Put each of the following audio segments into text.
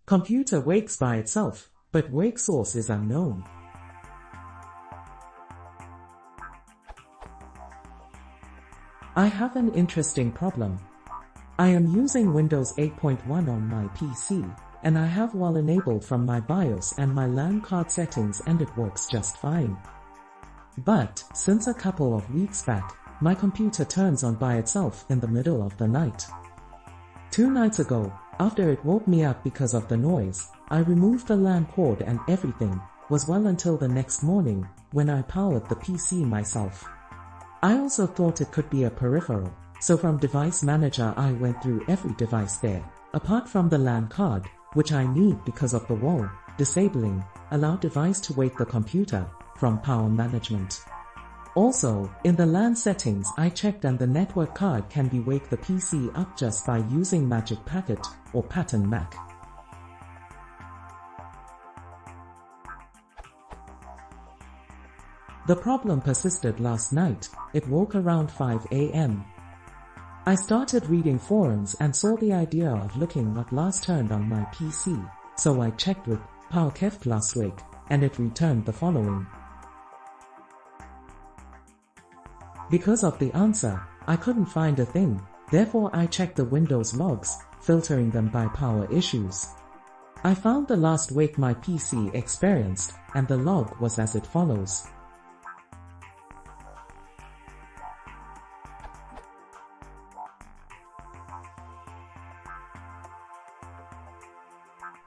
Computer wakes by itself, but wake source is unknown. I have an interesting problem. I am using Windows 8.1 on my PC, and I have WAL enabled from my BIOS and my LAN card settings, and it works just fine. But, since a couple of weeks back, my computer turns on by itself in the middle of the night. 2 nights ago, after it woke me up because of the noise, I removed the LAN cord and everything was well until the next morning, when I powered the PC myself. I also thought it could be a peripheral, so from Device Manager I went through every device there, apart from the LAN card, which I need because of the WAL, disabling, allow device to wake the computer, from Power Management. Also, in the LAN settings I checked and the network card can be wake the PC up just by using Magic Packet, or Pattern Mac. The problem persisted last night. It woke around 5 AM. I started reading forums and saw the idea of looking what last turned on my PC, so I checked with PowerKef last week, and it returned the following. Because of the answer, I couldn't find a thing, therefore I checked the Windows logs, filtering them by power issues. I found the last wake my PC experienced, and the log was as it follows.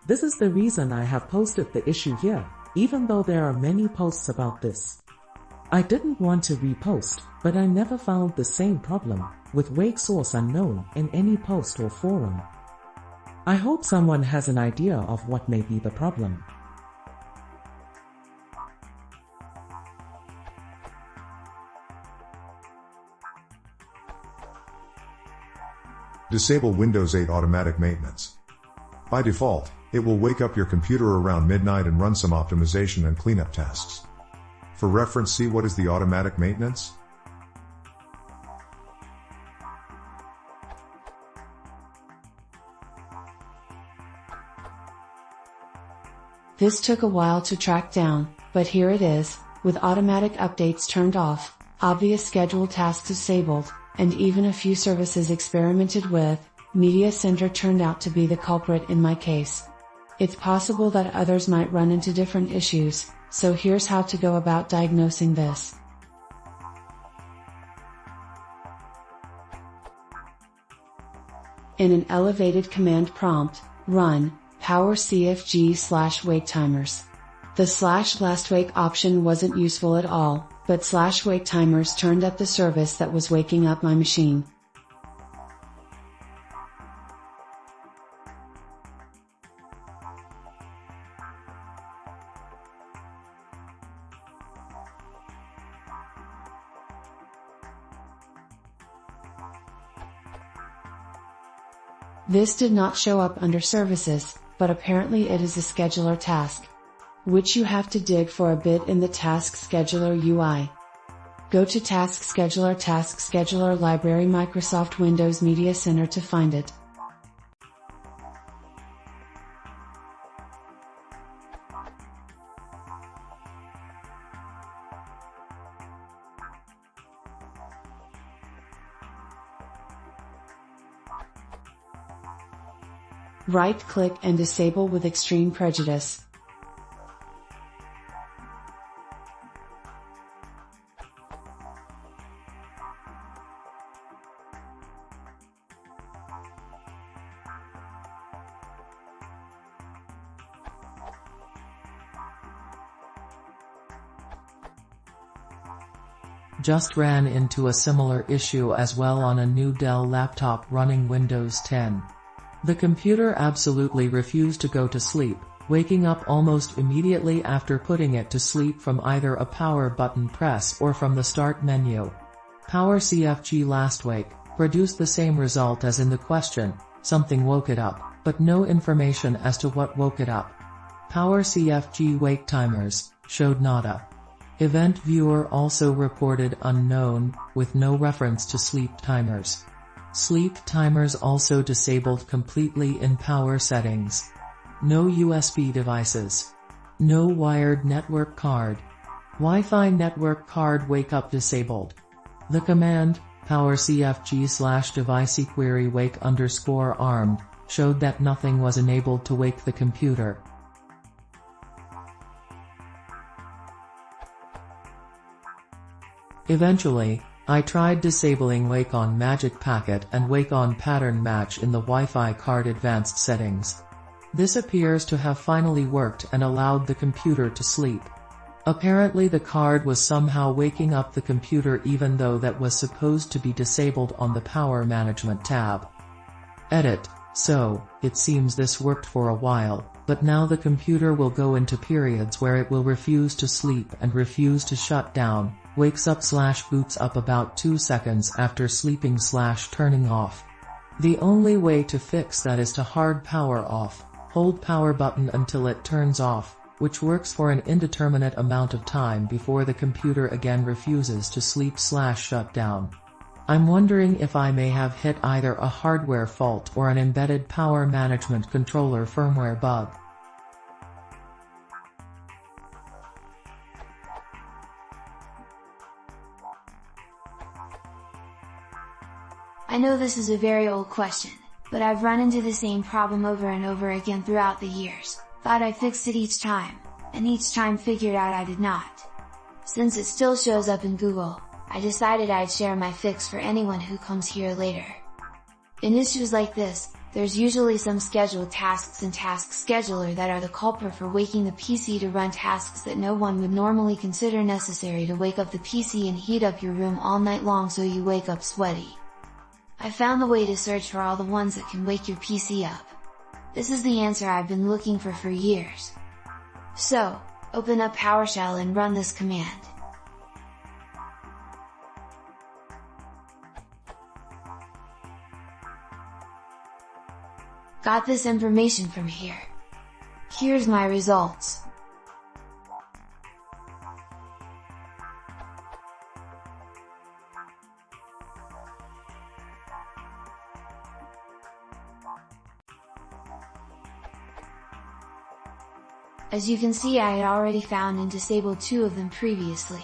This is the reason I have posted the issue here, even though there are many posts about this. I didn't want to repost, but I never found the same problem, with wake source unknown, in any post or forum. I hope someone has an idea of what may be the problem. Disable Windows 8 automatic maintenance. By default, it will wake up your computer around midnight and run some optimization and cleanup tasks. For reference, see what is the automatic maintenance? This took a while to track down, but here it is, with automatic updates turned off, obvious scheduled tasks disabled, and even a few services experimented with. Media Center turned out to be the culprit in my case. It's possible that others might run into different issues, so here's how to go about diagnosing this. In an elevated command prompt, run powercfg/waketimers. The /lastwake option wasn't useful at all, but /waketimers turned up the service that was waking up my machine. This did not show up under services, but apparently it is a scheduler task, which you have to dig for a bit in the Task Scheduler UI. Go to Task Scheduler Library Microsoft Windows Media Center to find it. Right-click and disable with extreme prejudice. Just ran into a similar issue as well on a new Dell laptop running Windows 10. The computer absolutely refused to go to sleep, waking up almost immediately after putting it to sleep from either a power button press or from the start menu. PowerCFG last wake produced the same result as in the question, something woke it up, but no information as to what woke it up. PowerCFG wake timers showed nada. Event viewer also reported unknown, with no reference to sleep timers. Sleep timers also disabled completely in power settings. No USB devices. No wired network card. Wi-Fi network card wake up disabled. The command, powercfg/device query wake_armed, showed that nothing was enabled to wake the computer. Eventually, I tried disabling Wake on Magic Packet and Wake on Pattern Match in the Wi-Fi card advanced settings. This appears to have finally worked and allowed the computer to sleep. Apparently the card was somehow waking up the computer even though that was supposed to be disabled on the Power Management tab. Edit. So, it seems this worked for a while, but now the computer will go into periods where it will refuse to sleep and refuse to shut down, wakes up/boots up about 2 seconds after sleeping/turning off. The only way to fix that is to hard power off, hold power button until it turns off, which works for an indeterminate amount of time before the computer again refuses to sleep/shut down. I'm wondering if I may have hit either a hardware fault or an embedded power management controller firmware bug. I know this is a very old question, but I've run into the same problem over and over again throughout the years. Thought I fixed it each time, and each time figured out I did not. Since it still shows up in Google, I decided I'd share my fix for anyone who comes here later. In issues like this, there's usually some scheduled tasks in Task Scheduler that are the culprit for waking the PC to run tasks that no one would normally consider necessary to wake up the PC and heat up your room all night long so you wake up sweaty. I found the way to search for all the ones that can wake your PC up. This is the answer I've been looking for years. So, open up PowerShell and run this command. Got this information from here. Here's my results. As you can see, I had already found and disabled 2 of them previously.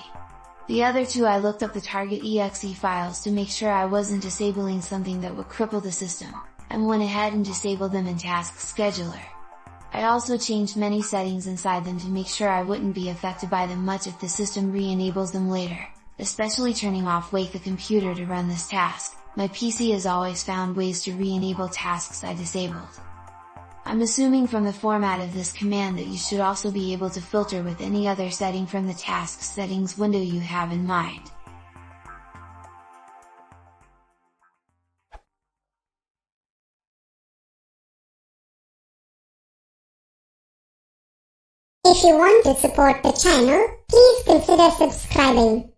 The other 2 I looked up the target exe files to make sure I wasn't disabling something that would cripple the system, and went ahead and disabled them in Task Scheduler. I also changed many settings inside them to make sure I wouldn't be affected by them much if the system re-enables them later, especially turning off Wake the computer to run this task. My PC has always found ways to re-enable tasks I disabled. I'm assuming from the format of this command that you should also be able to filter with any other setting from the Task Settings window you have in mind. If you want to support the channel, please consider subscribing.